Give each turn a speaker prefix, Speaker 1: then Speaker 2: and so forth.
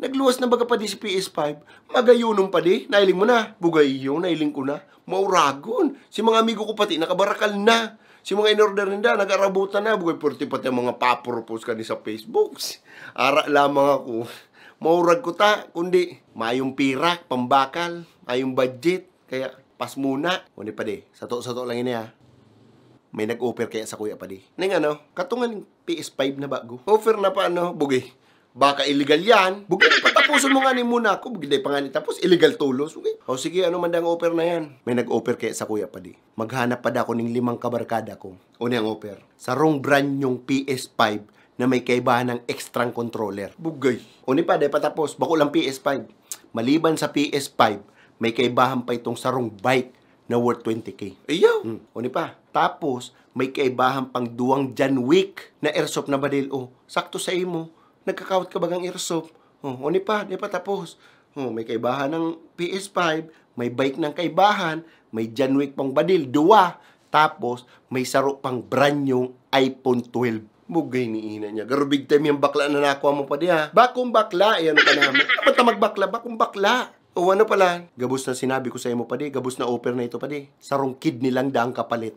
Speaker 1: Nagluwas na baga pa di si PS5. Magayunom pa di. Nailing mo na. Bugayo, nailing ko na. Mauragon. Si mga amigo ko pati, nakabarakal na. Si mga in-order nila, nag-arabutan na. Bugay, purti pati mga papropose ka ni sa Facebook. Ara lamang ako. Maurag ko ta, kundi mayong pirak, pambakal, mayong budget. Kaya, pas muna. Kundi pa di. Sato lang ini ha. May nag-offer kaya sa kuya pa di. Nang katungan PS5 na bago. Offer na pa bugay. Baka illegal yan. Bugay, patapusin mo nga ni muna ako. Bugay, pa nga ni tapos, illegal tulos. Okay. O sige, man ang offer na yan? May nag-offer kaya sa kuya pa di. Maghanap pa da ako ng 5 kabarkada ko. Una ang offer. Sarong brand yung PS5 na may kaibahan ng extra controller. Bugay. Uni pa, dahil patapos. Bako lang PS5. Maliban sa PS5, may kaibahan pa itong sarong bike na worth 20k. Ayaw. Uni pa. Tapos, may kaibahan pang 2 John Wick na airsoft na badil. Sakto sa imo. Nagkakawat ka bagang airsoft. Uni pa, di pa tapos. May kaibahan ng PS5, may bike ng kaibahan, may John Wick pang badil, 2. Tapos, may saro pang brand yung iPhone 12. Bugay ni ina niya. Garo big time yung bakla na nakuha mo pa diya. Bakong bakla, yan ka naman. Kapag ta magbakla, bakong bakla. O ano pala, gabos na sinabi ko sa imo pa di, gabos na offer na ito pa di. Sarong kid nilang daang kapalit.